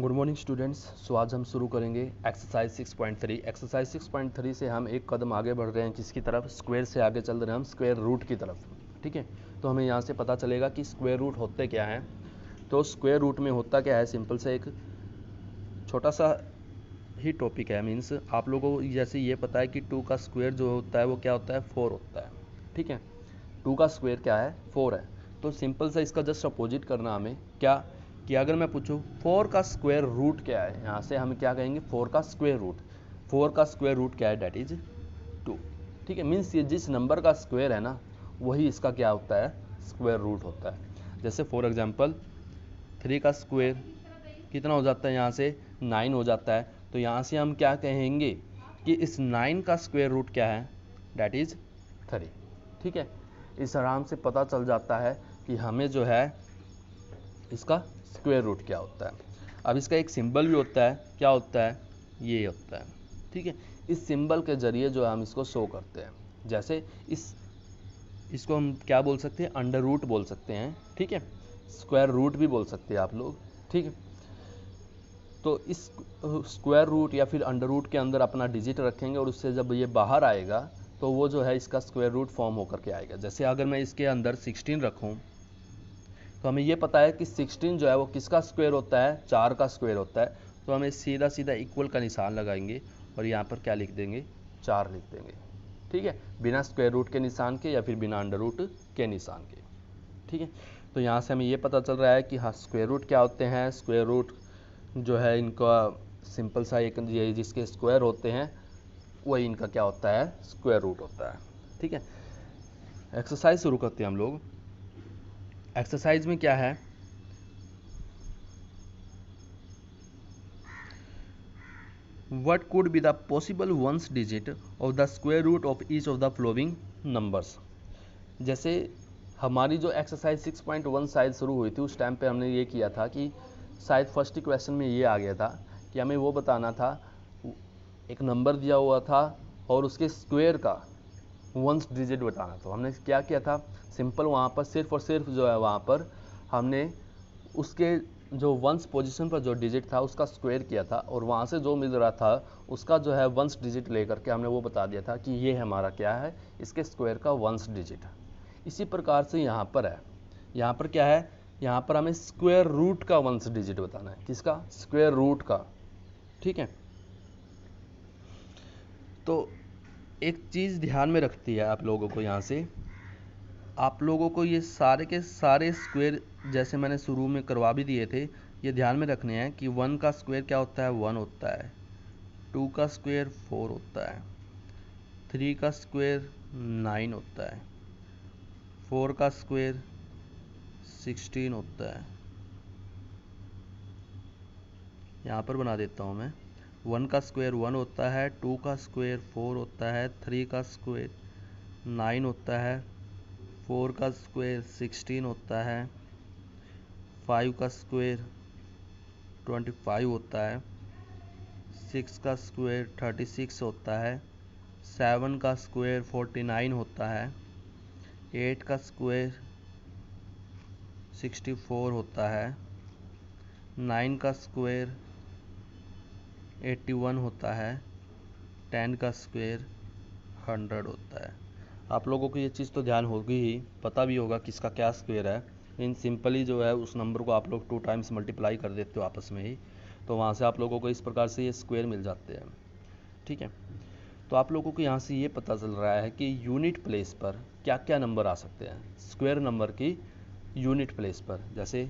Good morning students. सो आज हम शुरू करेंगे एक्सरसाइज 6.3। एक्सरसाइज 6.3 से हम एक कदम आगे बढ़ रहे हैं, किसकी तरफ? स्क्वायर से आगे चल रहे हैं हम स्क्वायर रूट की तरफ। ठीक है, तो हमें यहाँ से पता चलेगा कि स्क्वायर रूट होते क्या हैं। तो स्क्वायर रूट में होता क्या है, सिंपल से एक छोटा सा ही टॉपिक है। मीन्स आप लोगों को जैसे ये पता है कि 2 का स्क्वायर जो होता है वो क्या होता है, 4 होता है। ठीक है, 2 का स्क्वायर क्या है, 4 है। तो सिंपल सा इसका जस्ट अपोजिट करना हमें क्या कि अगर मैं पूछूं 4 का स्क्वायर रूट क्या है, यहाँ से हम क्या कहेंगे 4 का स्क्वायर रूट। 4 का स्क्वायर रूट क्या है, डेट इज 2। ठीक है, मीन्स ये जिस नंबर का स्क्वायर है ना वही इसका क्या होता है, स्क्वायर रूट होता है। जैसे फॉर एग्जांपल 3 का स्क्वायर कितना हो जाता है, यहाँ से 9 हो जाता है। तो यहाँ से हम क्या कहेंगे कि इस 9 का स्क्वायर रूट क्या है, डेट इज 3। ठीक है, इस आराम से पता चल जाता है कि हमें जो है इसका स्क्वायर रूट क्या होता है। अब इसका एक सिंबल भी होता है, क्या होता है, ये होता है। ठीक है, इस सिंबल के जरिए जो है हम इसको शो करते हैं। जैसे इसको हम क्या बोल सकते हैं, अंडर रूट बोल सकते हैं। ठीक है, स्क्वायर रूट भी बोल सकते हैं आप लोग। ठीक है, तो इस स्क्वायर रूट या फिर अंडर रूट के अंदर अपना डिजिट रखेंगे और उससे जब ये बाहर आएगा तो वो जो है इसका स्क्वायर रूट फॉर्म होकर के आएगा। जैसे अगर मैं इसके अंदर 16 रखूं तो हमें ये पता है कि 16 जो है वो किसका स्क्वायर होता है, 4 का स्क्वायर होता है। तो हमें सीधा सीधा इक्वल का निशान लगाएंगे और यहाँ पर क्या लिख देंगे, 4 लिख देंगे। ठीक है, बिना स्क्वायर रूट के निशान के या फिर बिना अंडर रूट के निशान के। ठीक है, तो यहाँ से हमें ये पता चल रहा है कि हाँ स्क्वायर रूट क्या होते हैं। स्क्वायर रूट जो है इनका सिंपल सा एक ये जिसके स्क्वायर होते हैं वही इनका क्या होता है, स्क्वायर रूट होता है। ठीक है, एक्सरसाइज शुरू करते हैं हम लोग। एक्सरसाइज में क्या है, what could be the possible ones digit of the square root of each of the following numbers. जैसे हमारी जो एक्सरसाइज 6.1 शायद शुरू हुई थी उस टाइम पे हमने ये किया था कि शायद फर्स्ट ही क्वेश्चन में ये आ गया था कि हमें वो बताना था, एक नंबर दिया हुआ था और उसके स्क्वायर का वंस डिजिट बताना था। हमने क्या किया था, सिंपल वहाँ पर सिर्फ और सिर्फ जो है वहाँ पर हमने उसके जो वंस पोजीशन पर जो डिजिट था उसका स्क्वायर किया था और वहाँ से जो मिल रहा था उसका जो है वंस डिजिट लेकर के हमने वो बता दिया था कि ये हमारा क्या है, इसके स्क्वायर का वंस डिजिट। इसी प्रकार से यहाँ पर है, यहाँ पर क्या है, यहाँ पर हमें स्क्वायर रूट का वंस डिजिट बताना है। किसका, स्क्वायर रूट का। ठीक है, तो एक चीज़ ध्यान में रखती है आप लोगों को, यहाँ से आप लोगों को ये सारे के सारे स्क्वायर जैसे मैंने शुरू में करवा भी दिए थे, ये ध्यान में रखने हैं कि 1 का स्क्वायर क्या होता है, 1 होता है। 2 का स्क्वायर 4 होता है। 3 का स्क्वायर 9 होता है। 4 का स्क्वायर 16 होता है। यहाँ पर बना देता हूँ मैं, 1 का स्क्वायर 1 होता है, 2 का स्क्वायर 4 होता है, 3 का स्क्वायर 9 होता है, 4 का स्क्वायर 16 होता है, 5 का स्क्वायर 25 होता है, 6 का स्क्वायर 36 होता है, 7 का स्क्वायर 49 होता है, 8 का स्क्वायर 64 होता है, 9 का स्क्वायर 81 होता है, 10 का स्क्वायर 100 होता है। आप लोगों को ये चीज़ तो ध्यान होगी ही, पता भी होगा किसका क्या स्क्वायर है। इन सिंपली जो है उस नंबर को आप लोग 2 टाइम्स मल्टीप्लाई कर देते हो आपस में ही, तो वहाँ से आप लोगों को इस प्रकार से ये स्क्वायर मिल जाते हैं। ठीक है, तो आप लोगों को यहाँ से ये पता चल रहा है कि यूनिट प्लेस पर क्या क्या नंबर आ सकते हैं, स्क्वायर नंबर की यूनिट प्लेस पर। जैसे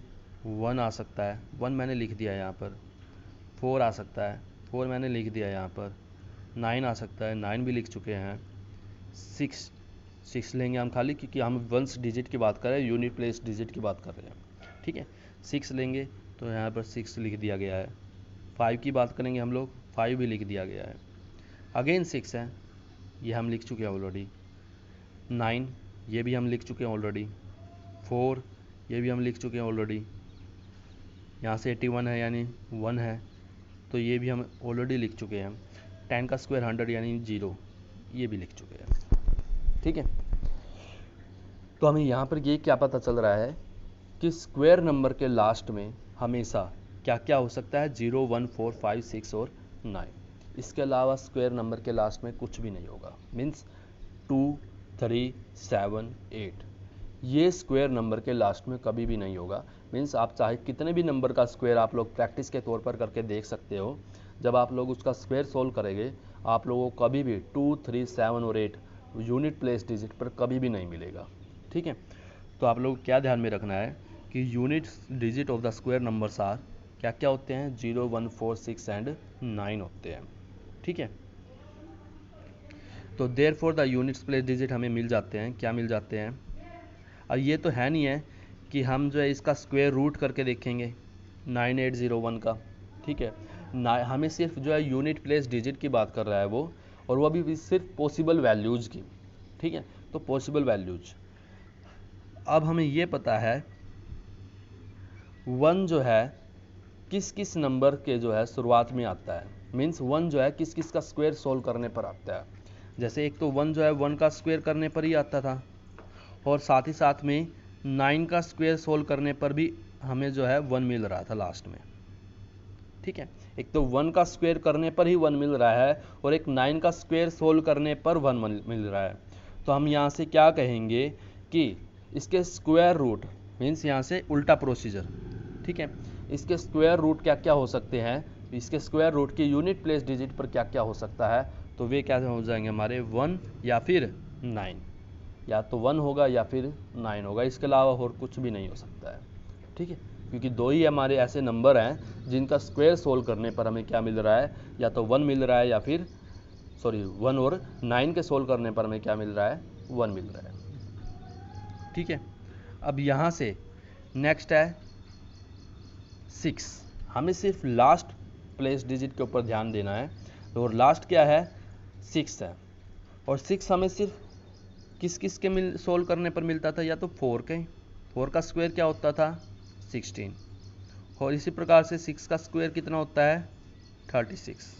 1 आ सकता है, 1 मैंने लिख दिया यहाँ पर। 4 आ सकता है, 4 मैंने लिख दिया यहाँ पर। 9 आ सकता है, 9 भी लिख चुके हैं। 6 लेंगे हम खाली, क्योंकि हम वंस डिजिट की बात कर रहे हैं, यूनिट प्लेस डिजिट की बात कर रहे हैं। ठीक है, 6 लेंगे तो यहाँ पर 6 लिख दिया गया है। 5 की बात करेंगे हम लोग, 5 भी लिख दिया गया है। अगेन 6 है, ये हम लिख चुके हैं ऑलरेडी। 9 ये भी हम लिख चुके हैं ऑलरेडी। 4 ये भी हम लिख चुके हैं ऑलरेडी। यहाँ से 81 है यानी 1 है, तो ये भी हम ऑलरेडी लिख चुके हैं। 10 का स्क्वायर 100 यानी 0, ये भी लिख चुके हैं। ठीक है, तो हमें यहाँ पर ये क्या पता चल रहा है कि स्क्वायर नंबर के लास्ट में हमेशा क्या क्या हो सकता है, 0, 1, 4, 5, 6 और 9। इसके अलावा स्क्वायर नंबर के लास्ट में कुछ भी नहीं होगा। मीन्स 2, 3, 7, 8 ये स्क्वायर नंबर के लास्ट में कभी भी नहीं होगा। मीन्स आप चाहे कितने भी नंबर का स्क्वायर आप लोग प्रैक्टिस के तौर पर करके देख सकते हो, जब आप लोग उसका स्क्वायर सोल्व करेंगे आप लोगों को कभी भी 2, 3, 7 और 8 यूनिट प्लेस डिजिट पर कभी भी नहीं मिलेगा। ठीक है, तो आप लोग क्या ध्यान में रखना है कि unit digit of the square numbers are क्या क्या होते हैं, 0, 1, 4, 6 एंड 9 होते हैं। ठीक है, तो therefore the units place digit हमें मिल जाते हैं, क्या मिल जाते हैं। और ये तो है नहीं है कि हम जो है इसका स्क्वायर रूट करके देखेंगे 9801 का। ठीक है, हमें सिर्फ जो है यूनिट प्लेस डिजिट की बात कर रहा है वो, और वो भी सिर्फ पॉसिबल वैल्यूज़ की। ठीक है, तो पॉसिबल वैल्यूज। अब हमें ये पता है 1 जो है किस किस नंबर के जो है शुरुआत में आता है। मीन्स 1 जो है किस किस का स्क्वायर सोल्व करने पर आता है। जैसे एक तो 1 जो है 1 का स्क्वायर करने पर ही आता था, और साथ ही साथ में 9 का स्क्वायर सोल्व करने पर भी हमें जो है 1 मिल रहा था लास्ट में। ठीक है, एक तो 1 का स्क्वायर करने पर ही 1 मिल रहा है, और एक 9 का स्क्वायर सोल्व करने पर 1 मिल रहा है। तो हम यहाँ से क्या कहेंगे कि इसके स्क्वायर रूट, मीन्स यहाँ से उल्टा प्रोसीजर। ठीक है, इसके स्क्वायर रूट क्या क्या हो सकते हैं, इसके स्क्वायर रूट की यूनिट प्लेस डिजिट पर क्या क्या हो सकता है, तो वे क्या हो जाएंगे हमारे 1 या फिर 9, या तो 1 होगा या फिर 9 होगा, इसके अलावा और कुछ भी नहीं हो सकता है। ठीक है, क्योंकि दो ही हमारे ऐसे नंबर हैं जिनका स्क्वायर सोल्व करने पर हमें क्या मिल रहा है, या तो 1 मिल रहा है या फिर 1 और 9 के सोल्व करने पर हमें क्या मिल रहा है, 1 मिल रहा है। ठीक है, अब यहाँ से नेक्स्ट है 6। हमें सिर्फ लास्ट प्लेस डिजिट के ऊपर ध्यान देना है, और लास्ट क्या है, 6 है। और 6 हमें सिर्फ किस किस के सोल्व करने पर मिलता था, या तो 4 के, 4 का स्क्वायर क्या होता था, 16। और इसी प्रकार से 6 का स्क्वायर कितना होता है, 36।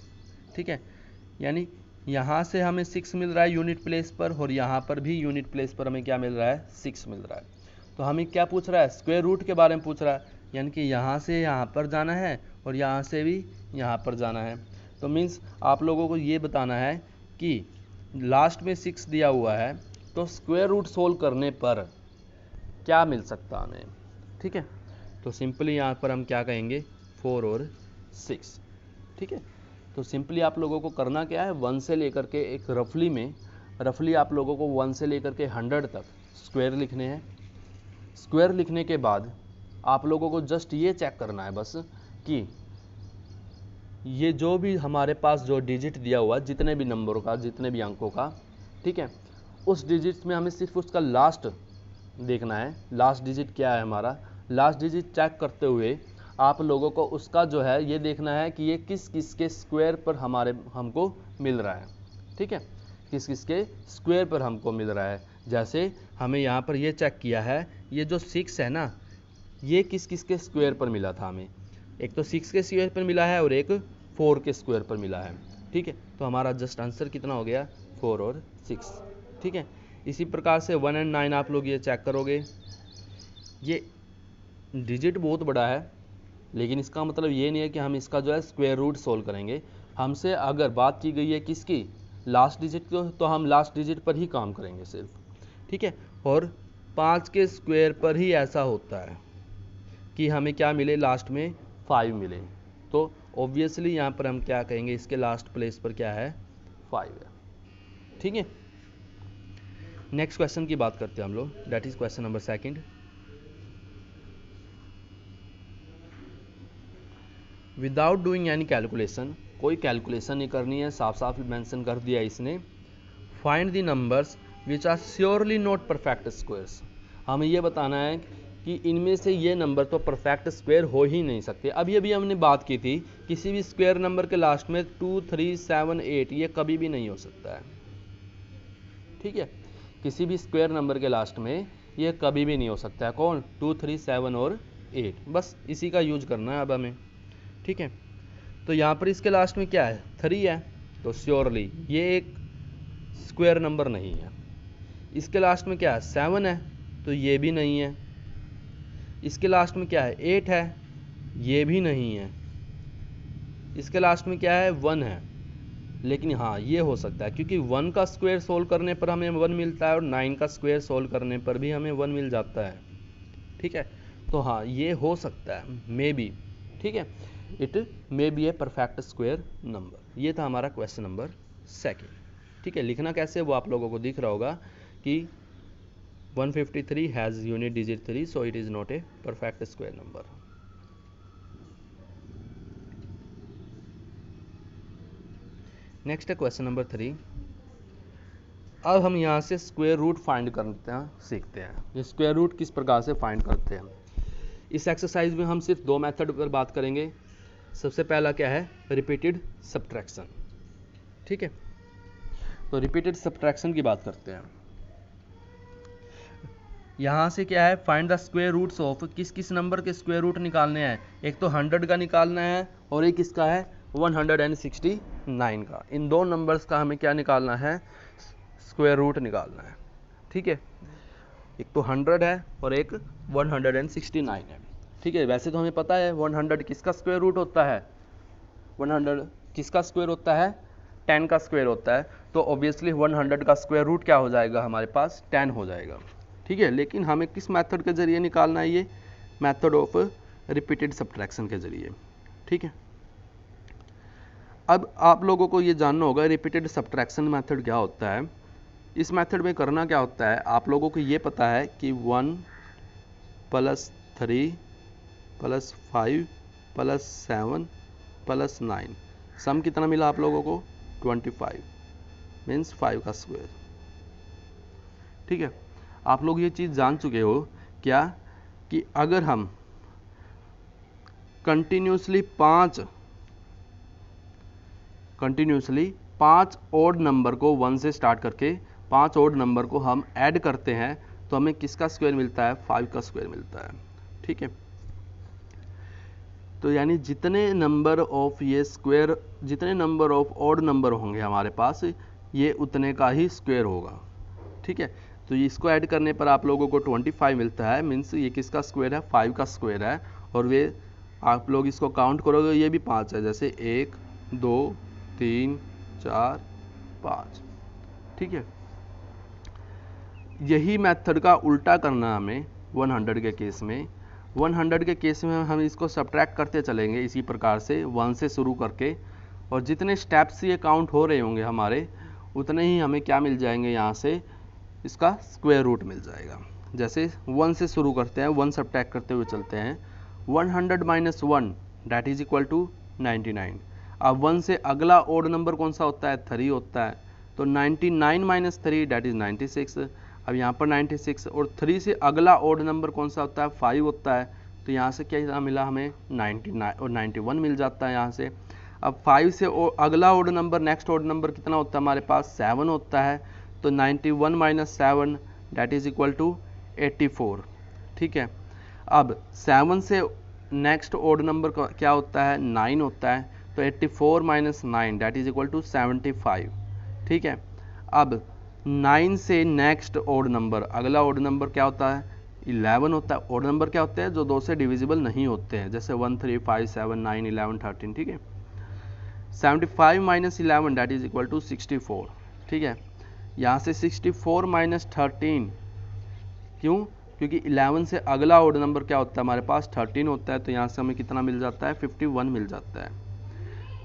ठीक है, यानी यहाँ से हमें 6 मिल रहा है यूनिट प्लेस पर, और यहाँ पर भी यूनिट प्लेस पर हमें क्या मिल रहा है, 6 मिल रहा है। तो हमें क्या पूछ रहा है, स्क्वायर रूट के बारे में पूछ रहा है, यानी कि यहाँ से यहाँ पर जाना है और यहाँ से भी यहाँ पर जाना है। तो मीन्स आप लोगों को ये बताना है कि लास्ट में 6 दिया हुआ है, तो स्क्वायर रूट सोल्व करने पर क्या मिल सकता हमें। ठीक है, तो सिंपली यहाँ पर हम क्या कहेंगे, 4 और 6। ठीक है, तो सिंपली आप लोगों को करना क्या है, 1 से लेकर के एक रफली आप लोगों को 1 से लेकर के 100 तक स्क्वायर लिखने हैं। स्क्वायर लिखने के बाद आप लोगों को जस्ट ये चेक करना है बस कि ये जो भी हमारे पास जो डिजिट दिया हुआ, जितने भी नंबरों का, जितने भी अंकों का, ठीक है, उस डिजिट में हमें सिर्फ उसका लास्ट देखना है। लास्ट डिजिट क्या है हमारा, लास्ट डिजिट चेक करते हुए आप लोगों को उसका जो है ये देखना है कि ये किस किस के स्क्वायर पर हमको मिल रहा है। ठीक है, किस किस के स्क्वायर पर हमको मिल रहा है। जैसे हमें यहाँ पर ये चेक किया है, ये जो 6 है ना, ये किस किस के स्क्वायर पर मिला था हमें, एक तो 6 के स्क्वायर पर मिला है और एक 4 के स्क्वायर पर मिला है। ठीक है, तो हमारा जस्ट आंसर कितना हो गया, 4 और 6। ठीक है, इसी प्रकार से 1 और 9 आप लोग ये चेक करोगे, ये डिजिट बहुत बड़ा है, लेकिन इसका मतलब ये नहीं है कि हम इसका जो है स्क्वायर रूट सोल्व करेंगे। हमसे अगर बात की गई है किसकी, लास्ट डिजिट को, तो हम लास्ट डिजिट पर ही काम करेंगे सिर्फ। ठीक है, और 5 के स्क्वायर पर ही ऐसा होता है कि हमें क्या मिले, लास्ट में 5 मिले। तो ऑब्वियसली यहाँ पर हम क्या कहेंगे, इसके लास्ट प्लेस पर क्या है, 5 है। ठीक है, नेक्स्ट क्वेश्चन की बात करते हैं हम लोग, that is question number 2। Without doing any calculation, कोई कैलकुलेशन नहीं करनी है, साफ साफ मेंशन कर दिया इसने। Find the numbers which are surely not perfect squares. हमें ये बताना है कि इनमें से ये नंबर तो परफेक्ट स्क्वायर हो ही नहीं सकते। अभी अभी हमने बात की थी, किसी भी स्क्वायर नंबर के लास्ट में 2, 3, 7, 8 ये कभी भी नहीं हो सकता है। ठीक है, किसी भी स्क्वायर नंबर के लास्ट में ये कभी भी नहीं हो सकता है। कौन, 2, 3, 7 और 8, बस इसी का यूज करना है अब हमें। ठीक है, तो यहाँ पर इसके लास्ट में क्या है, 3 है, तो श्योरली ये एक स्क्वायर नंबर नहीं है। इसके लास्ट में क्या है, 7 है, तो ये भी नहीं है। इसके लास्ट में क्या है, 8 है, ये भी नहीं है, इसके लास्ट में क्या है 1 है, लेकिन हाँ ये हो सकता है क्योंकि 1 का स्क्वायर सोल्व करने पर हमें 1 मिलता है और 9 का स्क्वायर सोल्व करने पर भी हमें 1 मिल जाता है। ठीक है, तो हाँ ये हो सकता है, मे बी। ठीक है, it may be a perfect square number. ये था हमारा क्वेश्चन नंबर 2। ठीक है, लिखना कैसे वो आप लोगों को दिख रहा होगा कि 153 has unit digit 3, so it is not a perfect square number. Next है क्वेश्चन नंबर 3। अब हम यहाँ से स्क्वायर रूट फाइंड करते हैं, सीखते हैं ये स्क्वायर रूट किस प्रकार से फाइंड करते हैं। इस एक्सरसाइज में हम सिर्फ 2 मेथड पर बात करेंगे। सबसे पहला क्या है, रिपीटेड सब्ट्रैक्शन। ठीक है, तो रिपीटेड सब्ट्रैक्शन की बात करते हैं। यहाँ से क्या है, find the square roots of, किस किस नंबर के स्क्वायर रूट निकालने हैं। एक तो 100 का निकालना है और एक इसका है 169 का। इन दो नंबर्स का हमें क्या निकालना है, स्क्वायर रूट निकालना है। ठीक है, एक तो 100 है और एक 169 है। ठीक है, वैसे तो हमें पता है 100 किसका स्क्वायर रूट होता है, 100 किसका स्क्वायर होता है, 10 का स्क्वायर होता है। तो ऑब्वियसली 100 का स्क्वायर रूट क्या हो जाएगा, हमारे पास 10 हो जाएगा। ठीक है, लेकिन हमें किस मेथड के जरिए निकालना है, ये मेथड ऑफ रिपीटेड सब्ट्रैक्शन के जरिए। ठीक है, अब आप लोगों को ये जानना होगा रिपीटेड सब्ट्रैक्शन मेथड क्या होता है। इस मेथड में करना क्या होता है, आप लोगों को ये पता है कि 1 + 3 + 5 + 7 + 9 सम कितना मिला आप लोगों को, 25 मीन्स 5 का स्क्वायर। ठीक है, आप लोग ये चीज़ जान चुके हो क्या, कि अगर हम कंटिन्यूसली पाँच ओड नंबर को 1 से स्टार्ट करके 5 ओड नंबर को हम ऐड करते हैं तो हमें किसका स्क्वायर मिलता है, 5 का स्क्वायर मिलता है। ठीक है, तो यानी जितने नंबर ऑफ ओड नंबर होंगे हमारे पास, ये उतने का ही स्क्वायर होगा। ठीक है, तो इसको ऐड करने पर आप लोगों को 25 मिलता है, मीन्स ये किसका स्क्वायर है, 5 का स्क्वायर है। और वे आप लोग इसको काउंट करोगे, ये भी 5 है, जैसे 1 2 3 4 5। ठीक है, यही मेथड का उल्टा करना हमें 100 के केस में। 100 के केस में हम इसको सब्ट्रैक्ट करते चलेंगे इसी प्रकार से 1 से शुरू करके, और जितने स्टेप्स ये काउंट हो रहे होंगे हमारे, उतने ही हमें क्या मिल जाएंगे, यहाँ से इसका स्क्वायर रूट मिल जाएगा। जैसे 1 से शुरू करते हैं, 1 सब्ट्रैक्ट करते हुए चलते हैं। 100 - 1 दैट इज इक्वल टू 99। अब 1 से अगला ओड नंबर कौन सा होता है, 3 होता है, तो 99 - 3 दैट इज 96। अब यहाँ पर 96, और 3 से अगला ओड नंबर कौन सा होता है, 5 होता है, तो यहाँ से क्या मिला हमें, 99 और 91 मिल जाता है यहाँ से। अब 5 से अगला odd number, next odd number कितना होता है हमारे पास, 7 होता है, तो 91 - 7 दैट इज इक्वल टू 84। ठीक है, अब 7 से नेक्स्ट ओड नंबर क्या होता है, 9 होता है, तो 84 - 9 दैट इज इक्वल टू 75। ठीक है, अब 9 से नेक्स्ट ओड नंबर, अगला ओड नंबर क्या होता है, 11 होता है। ओड नंबर क्या होते हैं, जो 2 से डिविजिबल नहीं होते हैं, जैसे 1 3 5 7 9 11 13। ठीक है, 75 - 11 दैट इज इक्वल टू 64। ठीक है, यहाँ से 64 - 13, क्यों, क्योंकि 11 से अगला ओड नंबर क्या होता है हमारे पास, 13 होता है, तो यहाँ से हमें कितना मिल जाता है, 51 मिल जाता है।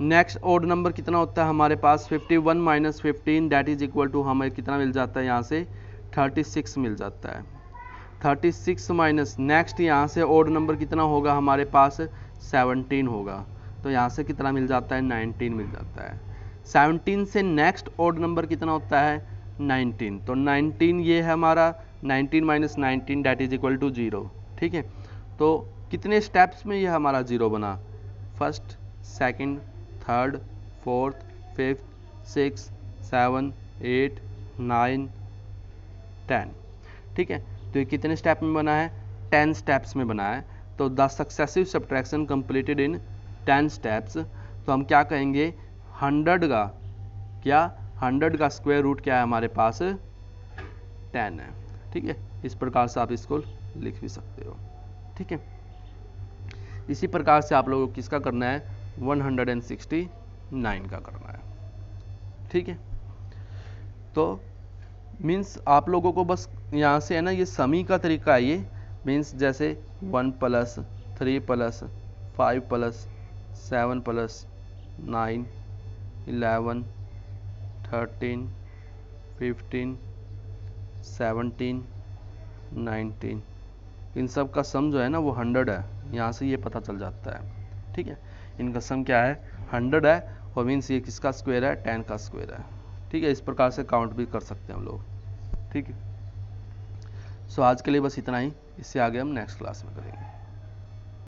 नेक्स्ट ओड नंबर कितना होता है हमारे पास, 51 - 15 दैट इज इक्वल टू हमें कितना मिल जाता है, यहाँ से 36 मिल जाता है। 36 माइनस नेक्स्ट यहाँ से ओड नंबर कितना होगा हमारे पास, 17 होगा, तो यहाँ से कितना मिल जाता है, 19 मिल जाता है। 17 से नेक्स्ट ओड नंबर कितना होता है, 19, तो 19 ये है हमारा, 19 - 19 दैट इज इक्वल टू 0। ठीक है, तो कितने स्टेप्स में ये हमारा 0 बना, first, second, third, fourth, fifth, 6 7 8 9 10। ठीक है, तो ये कितने स्टेप में बना है, 10 स्टेप्स में बना है। तो the successive subtraction completed in 10 steps, तो हम क्या कहेंगे, 100 का स्क्वायर रूट क्या है हमारे पास, 10 है। ठीक है, इस प्रकार से आप इसको लिख भी सकते हो। ठीक है, इसी प्रकार से आप लोगों को किसका करना है, 169 का करना है। ठीक है, तो मीन्स आप लोगों को बस यहाँ से है ना, ये समी का तरीका है ये, मीन्स जैसे 1 + 3 + 5 + 7 + 9 11 13 15 17 19, इन सब का सम जो है ना वो 100 है, यहाँ से ये पता चल जाता है। ठीक है, इनका सम क्या है, 100 है, और मीन्स ये किसका स्क्वायर है, 10 का स्क्वायर है। ठीक है, इस प्रकार से काउंट भी कर सकते हैं हम लोग। ठीक है, सो आज के लिए बस इतना ही, इससे आगे हम नेक्स्ट क्लास में करेंगे।